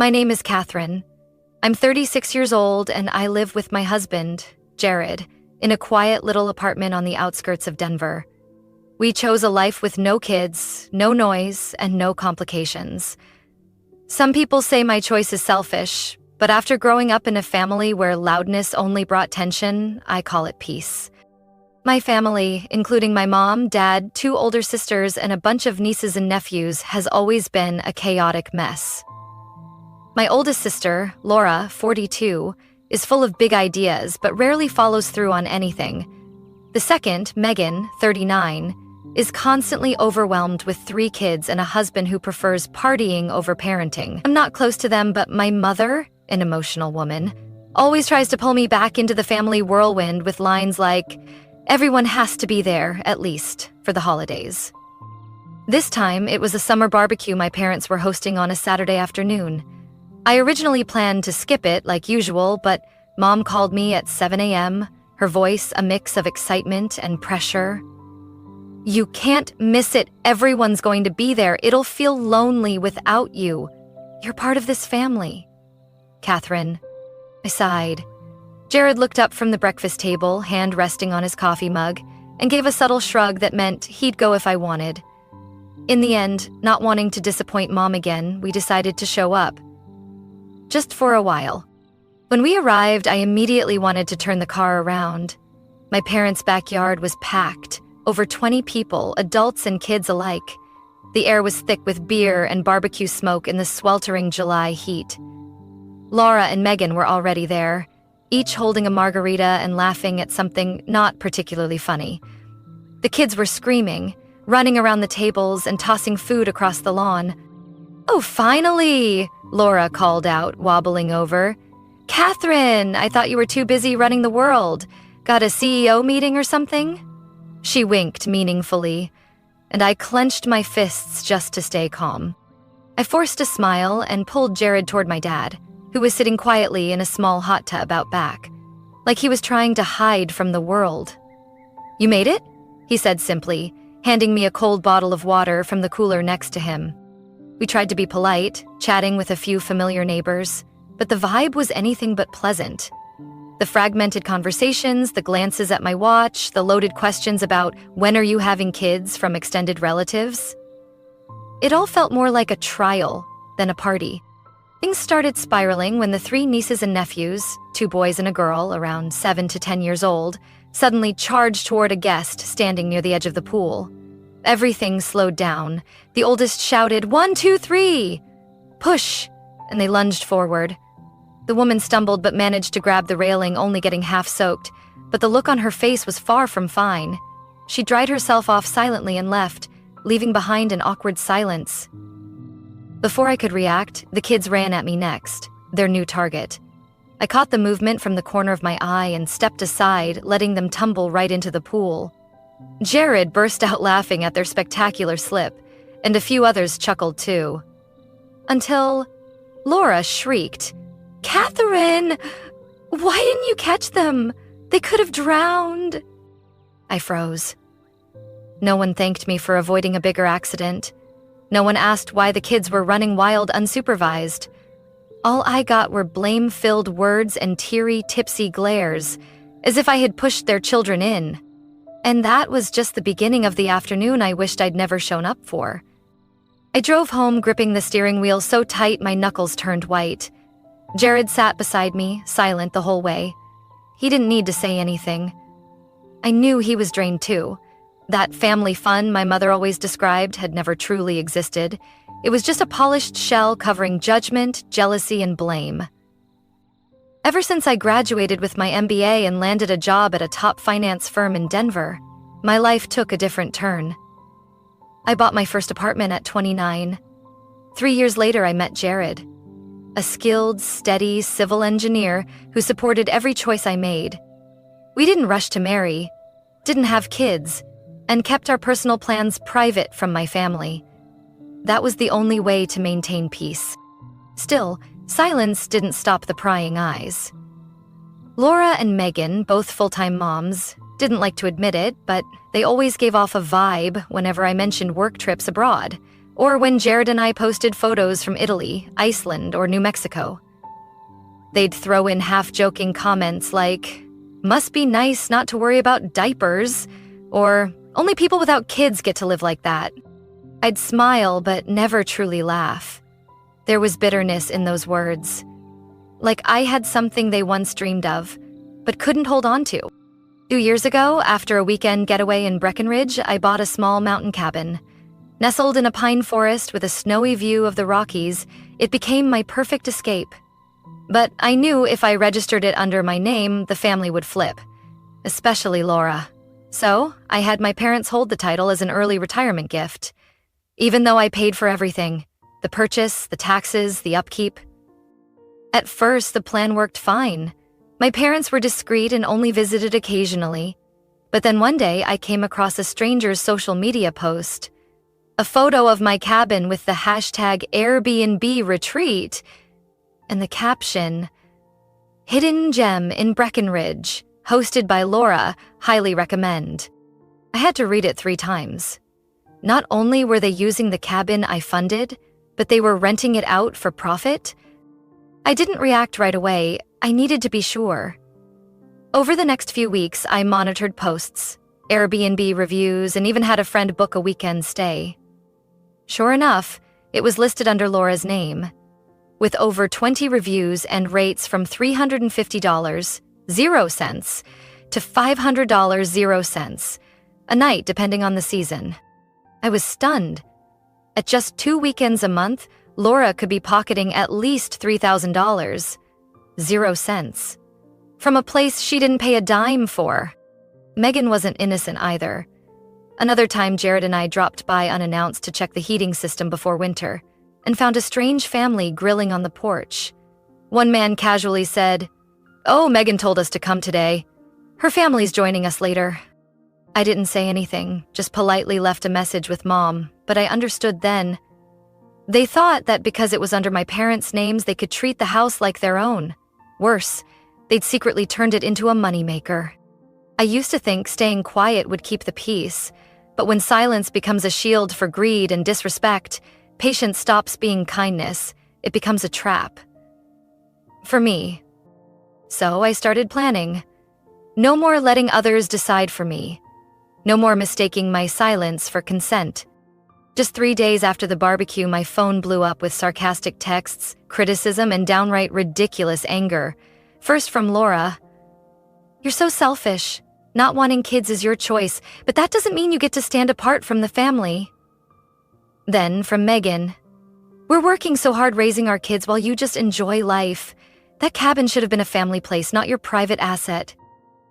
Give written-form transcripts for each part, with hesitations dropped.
My name is Catherine. I'm 36 years old and I live with my husband, Jared, in a quiet little apartment on the outskirts of Denver. We chose a life with no kids, no noise, and no complications. Some people say my choice is selfish, but after growing up in a family where loudness only brought tension, I call it peace. My family, including my mom, dad, 2 older sisters, and a bunch of nieces and nephews, has always been a chaotic mess. My oldest sister, Laura, 42, is full of big ideas but rarely follows through on anything. The second, Megan, 39, is constantly overwhelmed with 3 kids and a husband who prefers partying over parenting. I'm not close to them, but my mother, an emotional woman, always tries to pull me back into the family whirlwind with lines like, "Everyone has to be there, at least, for the holidays." This time, it was a summer barbecue my parents were hosting on a Saturday afternoon. I originally planned to skip it like usual, but Mom called me at 7 a.m., her voice a mix of excitement and pressure. "You can't miss it. Everyone's going to be there. It'll feel lonely without you. You're part of this family." "Catherine." I sighed. Jared looked up from the breakfast table, hand resting on his coffee mug, and gave a subtle shrug that meant he'd go if I wanted. In the end, not wanting to disappoint Mom again, we decided to show up. Just for a while. When we arrived, I immediately wanted to turn the car around. My parents' backyard was packed, over 20 people, adults and kids alike. The air was thick with beer and barbecue smoke in the sweltering July heat. Laura and Megan were already there, each holding a margarita and laughing at something not particularly funny. The kids were screaming, running around the tables and tossing food across the lawn. "Oh, finally!" Laura called out, wobbling over. "Catherine, I thought you were too busy running the world. Got a CEO meeting or something?" She winked meaningfully, and I clenched my fists just to stay calm. I forced a smile and pulled Jared toward my dad, who was sitting quietly in a small hot tub out back, like he was trying to hide from the world. "You made it?" he said simply, handing me a cold bottle of water from the cooler next to him. We tried to be polite, chatting with a few familiar neighbors, but the vibe was anything but pleasant. The fragmented conversations, the glances at my watch, the loaded questions about when are you having kids from extended relatives. It all felt more like a trial than a party. Things started spiraling when the 3 nieces and nephews, 2 boys and a girl around 7 to 10 years old, suddenly charged toward a guest standing near the edge of the pool. Everything slowed down. The oldest shouted, "1, 2, 3! Push!" and they lunged forward. The woman stumbled but managed to grab the railing, only getting half soaked, but the look on her face was far from fine. She dried herself off silently and left, leaving behind an awkward silence. Before I could react, the kids ran at me next, their new target. I caught the movement from the corner of my eye and stepped aside, letting them tumble right into the pool. Jared burst out laughing at their spectacular slip, and a few others chuckled too. Until Laura shrieked, "Catherine! Why didn't you catch them? They could have drowned." I froze. No one thanked me for avoiding a bigger accident. No one asked why the kids were running wild unsupervised. All I got were blame-filled words and teary, tipsy glares, as if I had pushed their children in. And that was just the beginning of the afternoon I wished I'd never shown up for. I drove home gripping the steering wheel so tight my knuckles turned white. Jared sat beside me, silent the whole way. He didn't need to say anything. I knew he was drained too. That family fun my mother always described had never truly existed. It was just a polished shell covering judgment, jealousy, and blame. Ever since I graduated with my MBA and landed a job at a top finance firm in Denver, my life took a different turn. I bought my first apartment at 29. 3 years later, I met Jared, a skilled, steady civil engineer who supported every choice I made. We didn't rush to marry, didn't have kids, and kept our personal plans private from my family. That was the only way to maintain peace. Still, silence didn't stop the prying eyes. Laura and Megan, both full-time moms, didn't like to admit it, but they always gave off a vibe whenever I mentioned work trips abroad, or when Jared and I posted photos from Italy, Iceland, or New Mexico. They'd throw in half-joking comments like, "Must be nice not to worry about diapers," or "Only people without kids get to live like that." I'd smile but never truly laugh. There was bitterness in those words. Like I had something they once dreamed of, but couldn't hold on to. 2 years ago, after a weekend getaway in Breckenridge, I bought a small mountain cabin. Nestled in a pine forest with a snowy view of the Rockies, it became my perfect escape. But I knew if I registered it under my name, the family would flip, especially Laura. So I had my parents hold the title as an early retirement gift. Even though I paid for everything, the purchase, the taxes, the upkeep. At first, the plan worked fine. My parents were discreet and only visited occasionally. But then one day, I came across a stranger's social media post. A photo of my cabin with the hashtag Airbnb retreat, and the caption, "Hidden Gem in Breckenridge, hosted by Laura, highly recommend." I had to read it 3 times. Not only were they using the cabin I funded, but they were renting it out for profit. I didn't react right away. I needed to be sure. Over the next few weeks, I monitored posts, Airbnb reviews, and even had a friend book a weekend stay. Sure enough, it was listed under Laura's name, with over 20 reviews and rates from $350, 0 cents, to $500, 0 cents, a night depending on the season. I was stunned. At just 2 weekends a month, Laura could be pocketing at least $3,000, 0 cents, from a place she didn't pay a dime for. Megan wasn't innocent either. Another time, Jared and I dropped by unannounced to check the heating system before winter, and found a strange family grilling on the porch. One man casually said, "Oh, Megan told us to come today. Her family's joining us later." I didn't say anything, just politely left a message with Mom, but I understood then. They thought that because it was under my parents' names, they could treat the house like their own. Worse, they'd secretly turned it into a moneymaker. I used to think staying quiet would keep the peace, but when silence becomes a shield for greed and disrespect, patience stops being kindness. It becomes a trap. For me. So I started planning. No more letting others decide for me. No more mistaking my silence for consent. Just 3 days after the barbecue, my phone blew up with sarcastic texts, criticism, and downright ridiculous anger. First from Laura. "You're so selfish. Not wanting kids is your choice, but that doesn't mean you get to stand apart from the family." Then from Megan. "We're working so hard raising our kids while you just enjoy life. That cabin should have been a family place, not your private asset."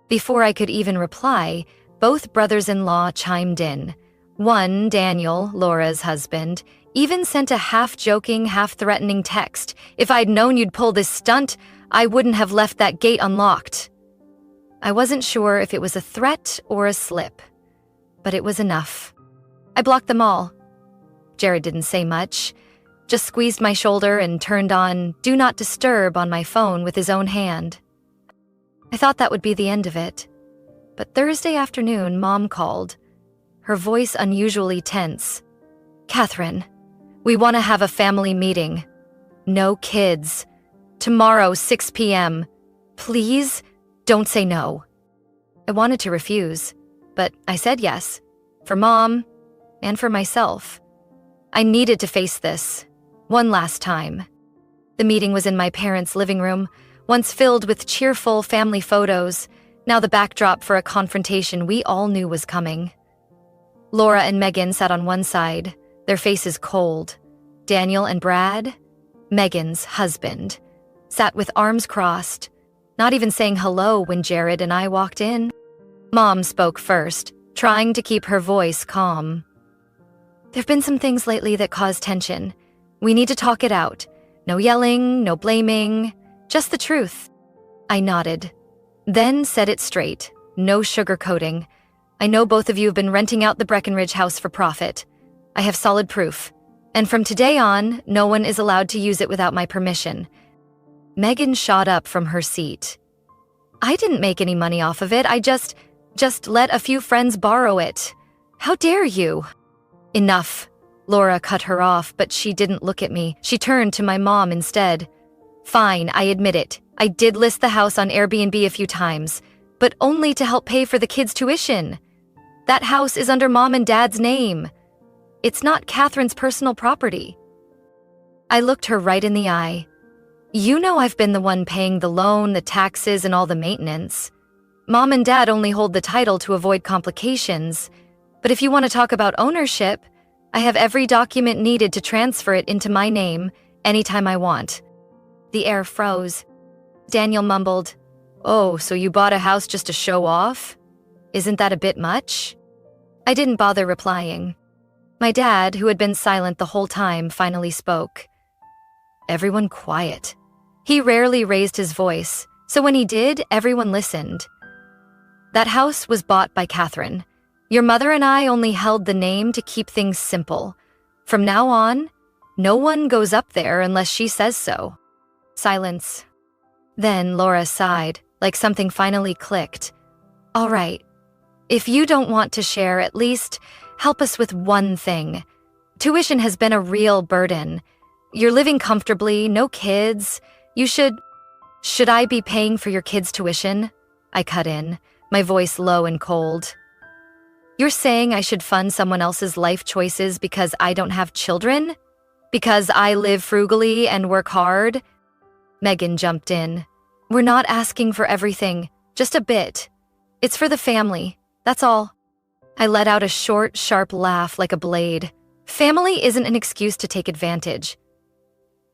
Before I could even reply, both brothers-in-law chimed in. One, Daniel, Laura's husband, even sent a half-joking, half-threatening text. "If I'd known you'd pull this stunt, I wouldn't have left that gate unlocked." I wasn't sure if it was a threat or a slip, but it was enough. I blocked them all. Jared didn't say much, just squeezed my shoulder and turned on Do Not Disturb on my phone with his own hand. I thought that would be the end of it. But Thursday afternoon, Mom called, her voice unusually tense. "Catherine, we want to have a family meeting. No kids. Tomorrow, 6 p.m. Please, don't say no." I wanted to refuse, but I said yes, for Mom and for myself. I needed to face this, one last time. The meeting was in my parents' living room, once filled with cheerful family photos, now the backdrop for a confrontation we all knew was coming. Laura and Megan sat on one side, their faces cold. Daniel and Brad, Megan's husband, sat with arms crossed, not even saying hello when Jared and I walked in. Mom spoke first, trying to keep her voice calm. "There've been some things lately that cause tension. We need to talk it out. No yelling, no blaming, just the truth." I nodded, then said it straight, no sugarcoating. "I know both of you have been renting out the Breckenridge house for profit. I have solid proof. And from today on, no one is allowed to use it without my permission." Megan shot up from her seat. "I didn't make any money off of it. I just let a few friends borrow it. How dare you?" "Enough," Laura cut her off, but she didn't look at me. She turned to my mom instead. Fine, I admit it. I did list the house on Airbnb a few times, but only to help pay for the kids' tuition. That house is under Mom and Dad's name. It's not Catherine's personal property. I looked her right in the eye. You know I've been the one paying the loan, the taxes, and all the maintenance. Mom and Dad only hold the title to avoid complications. But if you want to talk about ownership, I have every document needed to transfer it into my name anytime I want. The air froze. Daniel mumbled, "Oh, so you bought a house just to show off? Isn't that a bit much?" I didn't bother replying. My dad, who had been silent the whole time, finally spoke. Everyone quiet. He rarely raised his voice, so when he did, everyone listened. That house was bought by Catherine. Your mother and I only held the name to keep things simple. From now on, no one goes up there unless she says so. Silence. Then Laura sighed, like something finally clicked. All right. If you don't want to share, at least help us with one thing. Tuition has been a real burden. You're living comfortably, no kids. Should I be paying for your kids' tuition? I cut in, my voice low and cold. You're saying I should fund someone else's life choices because I don't have children? Because I live frugally and work hard? Megan jumped in. We're not asking for everything, just a bit. It's for the family, that's all. I let out a short, sharp laugh like a blade. Family isn't an excuse to take advantage.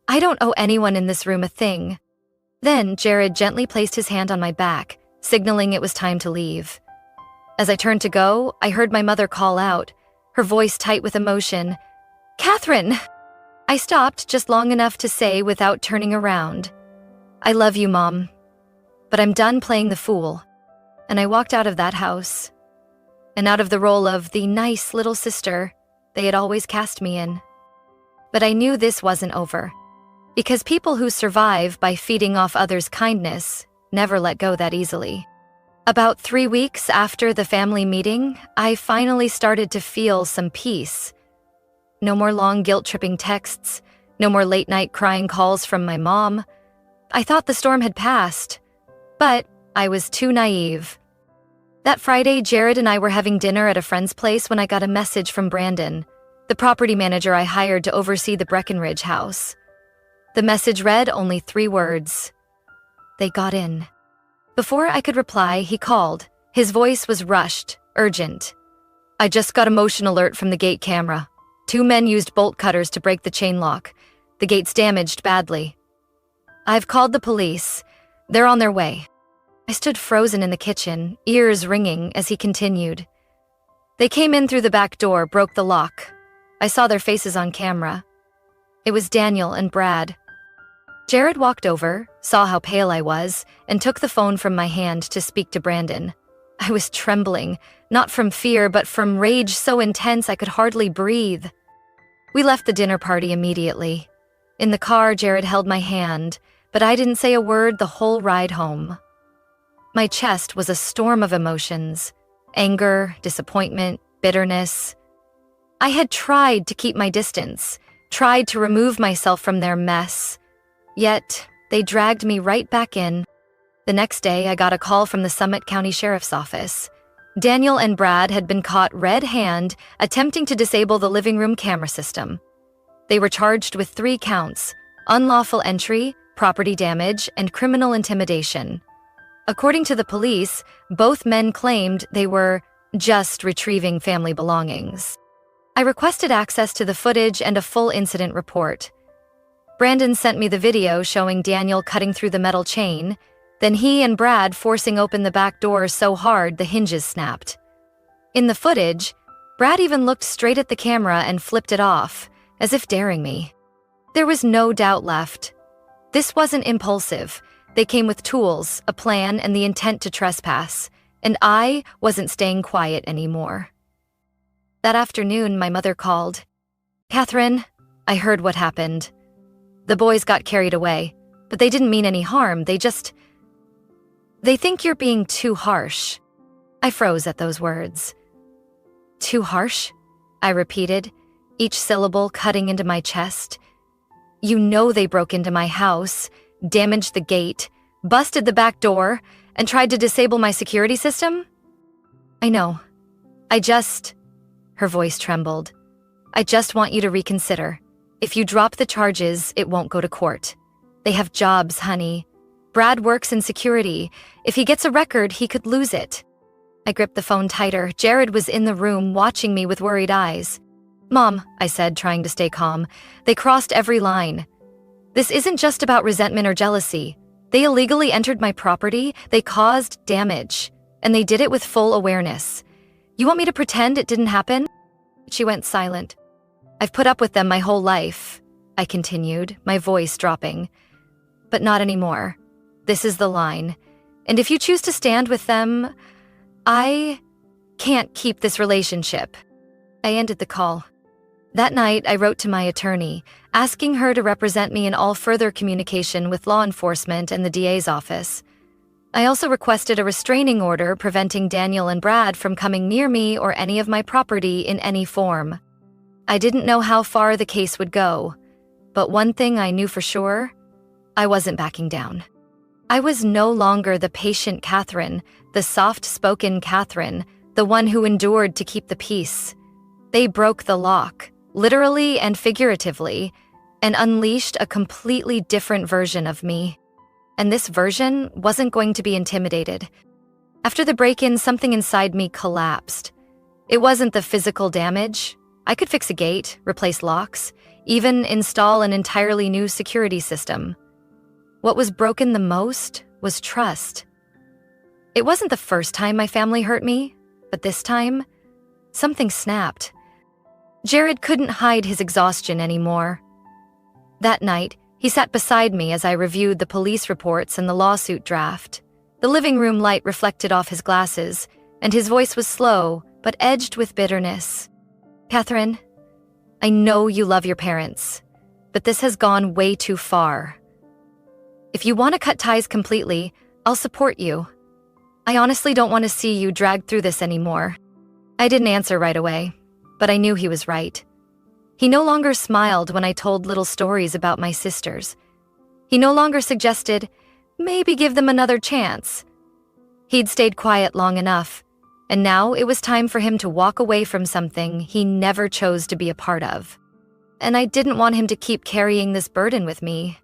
I don't owe anyone in this room a thing. Then Jared gently placed his hand on my back, signaling it was time to leave. As I turned to go, I heard my mother call out, her voice tight with emotion, "Catherine!" I stopped just long enough to say without turning around, "I love you, Mom, but I'm done playing the fool." And I walked out of that house, and out of the role of the nice little sister they had always cast me in. But I knew this wasn't over, because people who survive by feeding off others' kindness never let go that easily. About 3 weeks after the family meeting, I finally started to feel some peace. No more long guilt-tripping texts, no more late-night crying calls from my mom. I thought the storm had passed, but I was too naive. That Friday, Jared and I were having dinner at a friend's place when I got a message from Brandon, the property manager I hired to oversee the Breckenridge house. The message read only 3 words. They got in. Before I could reply, he called. His voice was rushed, urgent. I just got a motion alert from the gate camera. 2 men used bolt cutters to break the chain lock. The gate's damaged badly. I've called the police. They're on their way. I stood frozen in the kitchen, ears ringing as he continued. They came in through the back door, broke the lock. I saw their faces on camera. It was Daniel and Brad. Jared walked over, saw how pale I was, and took the phone from my hand to speak to Brandon. I was trembling, not from fear, but from rage so intense I could hardly breathe. We left the dinner party immediately. In the car, Jared held my hand, but I didn't say a word the whole ride home. My chest was a storm of emotions: anger, disappointment, bitterness. I had tried to keep my distance, tried to remove myself from their mess. Yet, they dragged me right back in. The next day, I got a call from the Summit County Sheriff's Office. Daniel and Brad had been caught red-handed attempting to disable the living room camera system. They were charged with 3 counts: unlawful entry, property damage, and criminal intimidation. According to the police, both men claimed they were just retrieving family belongings. I requested access to the footage and a full incident report. Brandon sent me the video showing Daniel cutting through the metal chain, then he and Brad forcing open the back door so hard the hinges snapped. In the footage, Brad even looked straight at the camera and flipped it off, as if daring me. There was no doubt left. This wasn't impulsive. They came with tools, a plan, and the intent to trespass, and I wasn't staying quiet anymore. That afternoon, my mother called. "Catherine, I heard what happened. The boys got carried away, but they didn't mean any harm. They think you're being too harsh." I froze at those words. "Too harsh?" I repeated. each syllable cutting into my chest. You know they broke into my house, damaged the gate, busted the back door, and tried to disable my security system? I know. Her voice trembled. I just want you to reconsider. If you drop the charges, it won't go to court. They have jobs, honey. Brad works in security. If he gets a record, he could lose it. I gripped the phone tighter. Jared was in the room, watching me with worried eyes. Mom, I said, trying to stay calm. They crossed every line. This isn't just about resentment or jealousy. They illegally entered my property, they caused damage, and they did it with full awareness. You want me to pretend it didn't happen? She went silent. I've put up with them my whole life, I continued, my voice dropping. But not anymore. This is the line. And if you choose to stand with them, I can't keep this relationship. I ended the call. That night, I wrote to my attorney, asking her to represent me in all further communication with law enforcement and the DA's office. I also requested a restraining order preventing Daniel and Brad from coming near me or any of my property in any form. I didn't know how far the case would go, but one thing I knew for sure, I wasn't backing down. I was no longer the patient Catherine, the soft-spoken Catherine, the one who endured to keep the peace. They broke the lock, literally and figuratively, and unleashed a completely different version of me. And this version wasn't going to be intimidated. After the break-in, something inside me collapsed. It wasn't the physical damage. I could fix a gate, replace locks, even install an entirely new security system. What was broken the most was trust. It wasn't the first time my family hurt me, but this time, something snapped. Jared couldn't hide his exhaustion anymore. That night, he sat beside me as I reviewed the police reports and the lawsuit draft. The living room light reflected off his glasses, and his voice was slow, but edged with bitterness. Catherine, I know you love your parents, but this has gone way too far. If you want to cut ties completely, I'll support you. I honestly don't want to see you dragged through this anymore. I didn't answer right away, but I knew he was right. He no longer smiled when I told little stories about my sisters. He no longer suggested, maybe give them another chance. He'd stayed quiet long enough, and now it was time for him to walk away from something he never chose to be a part of. And I didn't want him to keep carrying this burden with me.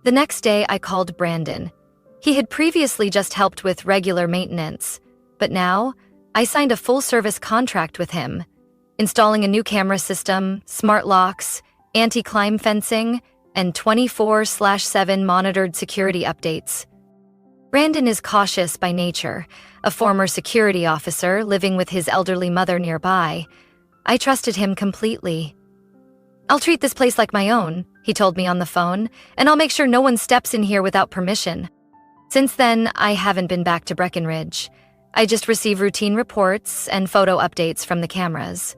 The next day, I called Brandon. He had previously just helped with regular maintenance, but now I signed a full-service contract with him, installing a new camera system, smart locks, anti-climb fencing, and 24/7 monitored security updates. Brandon is cautious by nature, a former security officer living with his elderly mother nearby. I trusted him completely. I'll treat this place like my own, he told me on the phone, and I'll make sure no one steps in here without permission. Since then, I haven't been back to Breckenridge. I just receive routine reports and photo updates from the cameras.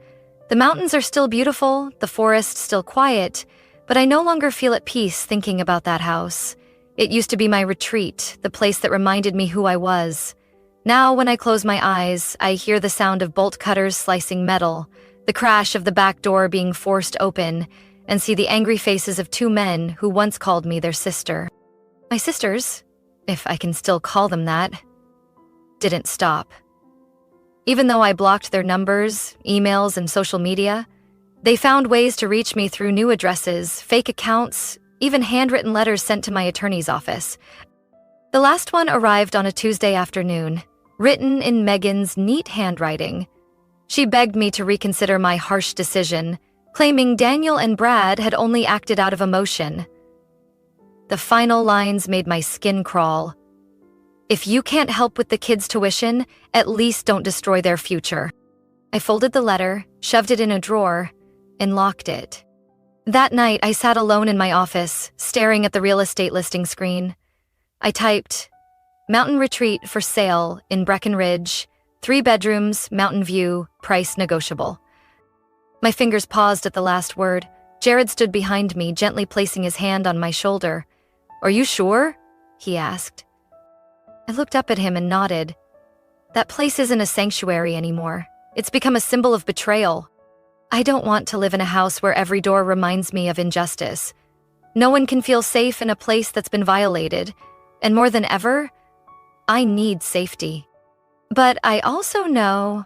The mountains are still beautiful, the forest still quiet, but I no longer feel at peace thinking about that house. It used to be my retreat, the place that reminded me who I was. Now, when I close my eyes, I hear the sound of bolt cutters slicing metal, the crash of the back door being forced open, and see the angry faces of two men who once called me their sister. My sisters, if I can still call them that, didn't stop. Even though I blocked their numbers, emails, and social media, they found ways to reach me through new addresses, fake accounts, even handwritten letters sent to my attorney's office. The last one arrived on a Tuesday afternoon, written in Megan's neat handwriting. She begged me to reconsider my harsh decision, claiming Daniel and Brad had only acted out of emotion. The final lines made my skin crawl. If you can't help with the kids' tuition, at least don't destroy their future. I folded the letter, shoved it in a drawer, and locked it. That night, I sat alone in my office, staring at the real estate listing screen. I typed, Mountain Retreat for sale in Breckenridge, 3 bedrooms, mountain view, price negotiable. My fingers paused at the last word. Jared stood behind me, gently placing his hand on my shoulder. Are you sure? He asked. I looked up at him and nodded. That place isn't a sanctuary anymore. It's become a symbol of betrayal. I don't want to live in a house where every door reminds me of injustice. No one can feel safe in a place that's been violated, and more than ever, I need safety. But I also know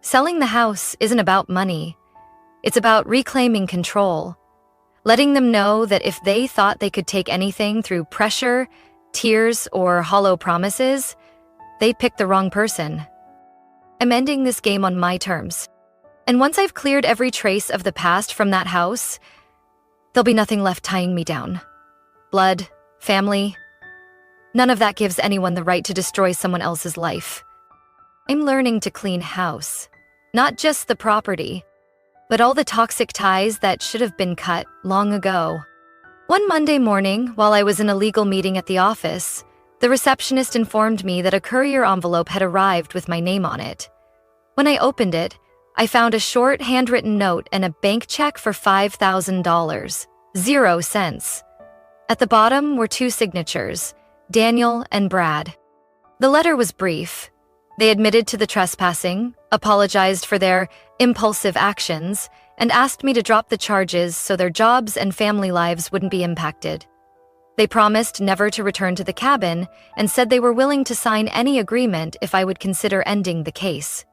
selling the house isn't about money. It's about reclaiming control, letting them know that if they thought they could take anything through pressure, tears, or hollow promises, they picked the wrong person. I'm ending this game on my terms. And once I've cleared every trace of the past from that house, there'll be nothing left tying me down. Blood, family, none of that gives anyone the right to destroy someone else's life. I'm learning to clean house, not just the property, but all the toxic ties that should have been cut long ago. One Monday morning, while I was in a legal meeting at the office, the receptionist informed me that a courier envelope had arrived with my name on it. When I opened it, I found a short handwritten note and a bank check for $5,000, 0 cents. At the bottom were 2 signatures, Daniel and Brad. The letter was brief. They admitted to the trespassing, apologized for their impulsive actions, and asked me to drop the charges so their jobs and family lives wouldn't be impacted. They promised never to return to the cabin and said they were willing to sign any agreement if I would consider ending the case.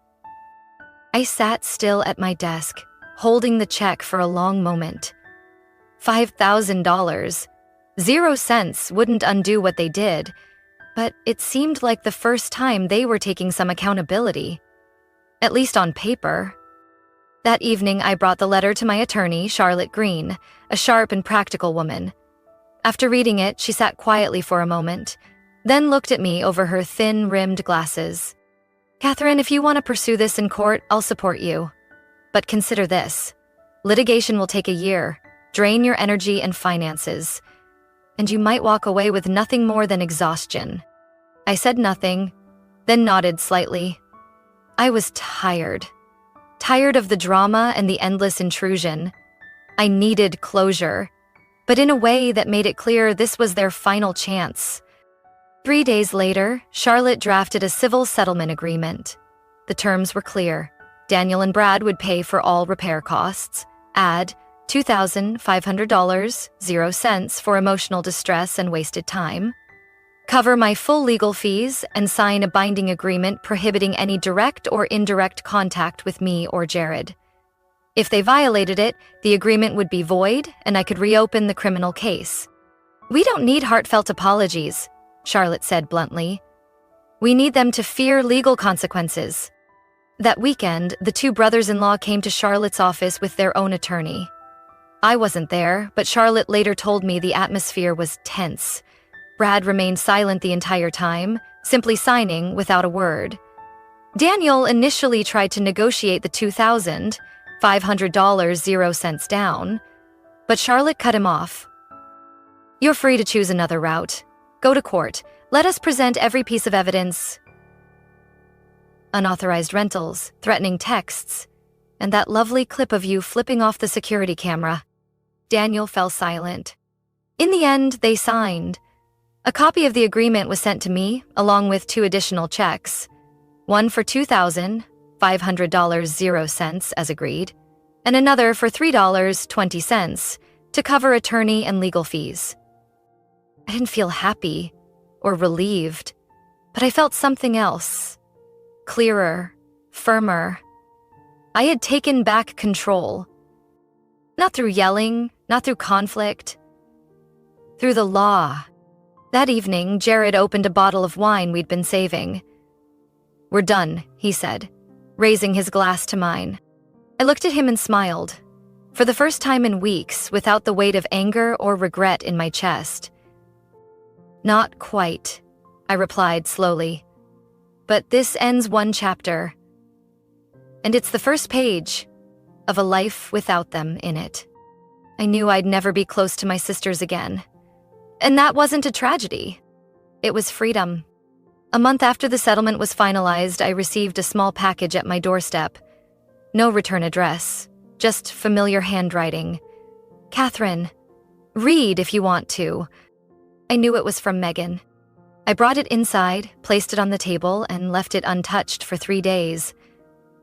I sat still at my desk, holding the check for a long moment. $5,000. 0 cents wouldn't undo what they did, but it seemed like the first time they were taking some accountability, at least on paper. That evening, I brought the letter to my attorney, Charlotte Green, a sharp and practical woman. After reading it, she sat quietly for a moment, then looked at me over her thin-rimmed glasses. "Catherine, if you want to pursue this in court, I'll support you. But consider this. Litigation will take a year, drain your energy and finances, and you might walk away with nothing more than exhaustion." I said nothing, then nodded slightly. I was tired. Tired of the drama and the endless intrusion. I needed closure, but in a way that made it clear this was their final chance. 3 days later, Charlotte drafted a civil settlement agreement. The terms were clear. Daniel and Brad would pay for all repair costs, add $2,500, 0 cents for emotional distress and wasted time, cover my full legal fees, and sign a binding agreement prohibiting any direct or indirect contact with me or Jared. If they violated it, the agreement would be void and I could reopen the criminal case. "We don't need heartfelt apologies," Charlotte said bluntly. "We need them to fear legal consequences." That weekend, the 2 brothers-in-law came to Charlotte's office with their own attorney. I wasn't there, but Charlotte later told me the atmosphere was tense. Brad remained silent the entire time, simply signing without a word. Daniel initially tried to negotiate the $2,500, 0 cents down, but Charlotte cut him off. "You're free to choose another route. Go to court. Let us present every piece of evidence." Unauthorized rentals, threatening texts, and that lovely clip of you flipping off the security camera. Daniel fell silent. In the end, they signed. A copy of the agreement was sent to me, along with 2 additional checks. One for $2,500, 0 cents, as agreed, and another for $3.20 to cover attorney and legal fees. I didn't feel happy or relieved, but I felt something else. Clearer, firmer. I had taken back control. Not through yelling, not through conflict. Through the law. That evening, Jared opened a bottle of wine we'd been saving. "We're done," he said, raising his glass to mine. I looked at him and smiled, for the first time in weeks, without the weight of anger or regret in my chest. "Not quite," I replied slowly. "But this ends one chapter. And it's the first page of a life without them in it." I knew I'd never be close to my sisters again. And that wasn't a tragedy. It was freedom. A month after the settlement was finalized, I received a small package at my doorstep. No return address, just familiar handwriting. "Catherine, read if you want to." I knew it was from Megan. I brought it inside, placed it on the table, and left it untouched for 3 days.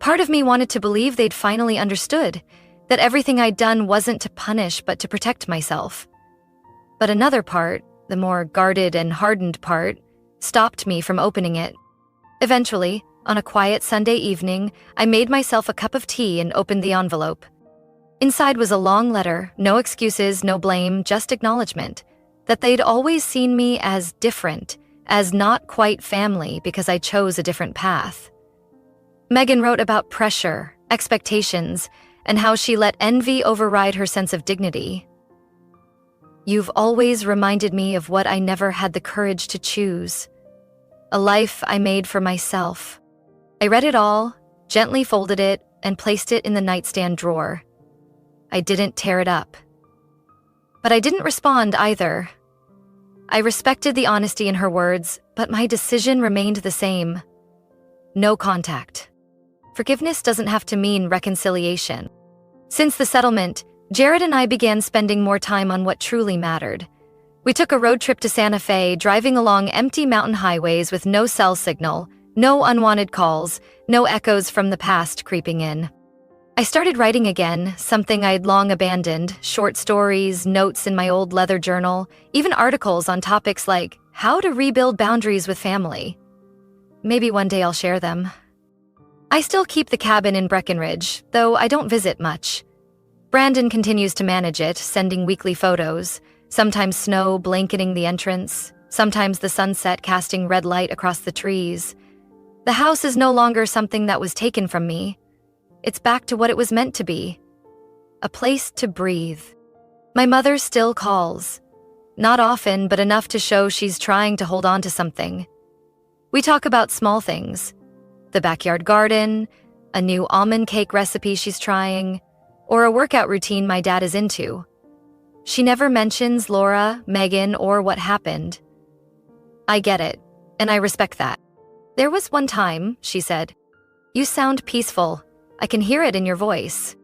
Part of me wanted to believe they'd finally understood, that everything I'd done wasn't to punish but to protect myself. But another part, the more guarded and hardened part, stopped me from opening it. Eventually, on a quiet Sunday evening, I made myself a cup of tea and opened the envelope. Inside was a long letter, no excuses, no blame, just acknowledgement, that they'd always seen me as different, as not quite family because I chose a different path. Megan wrote about pressure, expectations, and how she let envy override her sense of dignity. You've always reminded me of what I never had the courage to choose. A life I made for myself. I read it all, gently folded it, and placed it in the nightstand drawer. I didn't tear it up. But I didn't respond either. I respected the honesty in her words, but my decision remained the same. No contact. Forgiveness doesn't have to mean reconciliation. Since the settlement, Jared and I began spending more time on what truly mattered. We took a road trip to Santa Fe, driving along empty mountain highways with no cell signal, no unwanted calls, no echoes from the past creeping in. I started writing again, something I'd long abandoned, short stories, notes in my old leather journal, even articles on topics like how to rebuild boundaries with family. Maybe one day I'll share them. I still keep the cabin in Breckenridge, though I don't visit much. Brandon continues to manage it, sending weekly photos, sometimes snow blanketing the entrance, sometimes the sunset casting red light across the trees. The house is no longer something that was taken from me. It's back to what it was meant to be. A place to breathe. My mother still calls. Not often, but enough to show she's trying to hold on to something. We talk about small things. The backyard garden, a new almond cake recipe she's trying, or a workout routine my dad is into. She never mentions Laura, Megan, or what happened. I get it, and I respect that. There was one time, she said, "You sound peaceful. I can hear it in your voice."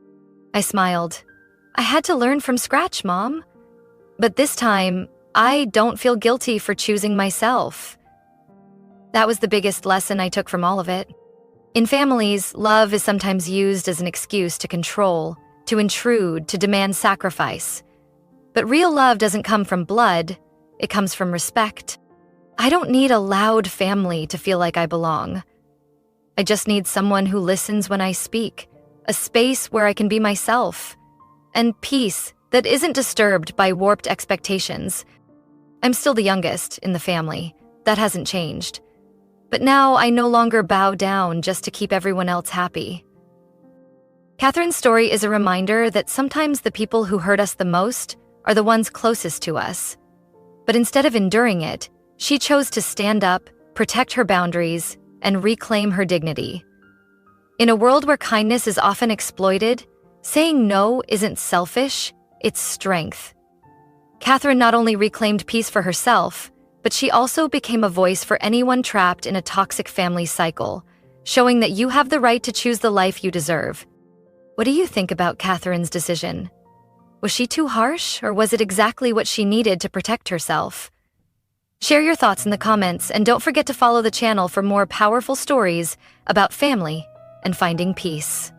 I smiled. I had to learn from scratch, Mom. But this time, I don't feel guilty for choosing myself. That was the biggest lesson I took from all of it. In families, love is sometimes used as an excuse to control, to intrude, to demand sacrifice. But real love doesn't come from blood, it comes from respect. I don't need a loud family to feel like I belong. I just need someone who listens when I speak, a space where I can be myself, and peace that isn't disturbed by warped expectations. I'm still the youngest in the family. That hasn't changed. But now I no longer bow down just to keep everyone else happy. Catherine's story is a reminder that sometimes the people who hurt us the most are the ones closest to us. But instead of enduring it, she chose to stand up, protect her boundaries, and reclaim her dignity. In a world where kindness is often exploited, saying no isn't selfish, it's strength. Catherine not only reclaimed peace for herself, but she also became a voice for anyone trapped in a toxic family cycle, showing that you have the right to choose the life you deserve. What do you think about Catherine's decision? Was she too harsh, or was it exactly what she needed to protect herself? Share your thoughts in the comments, and don't forget to follow the channel for more powerful stories about family and finding peace.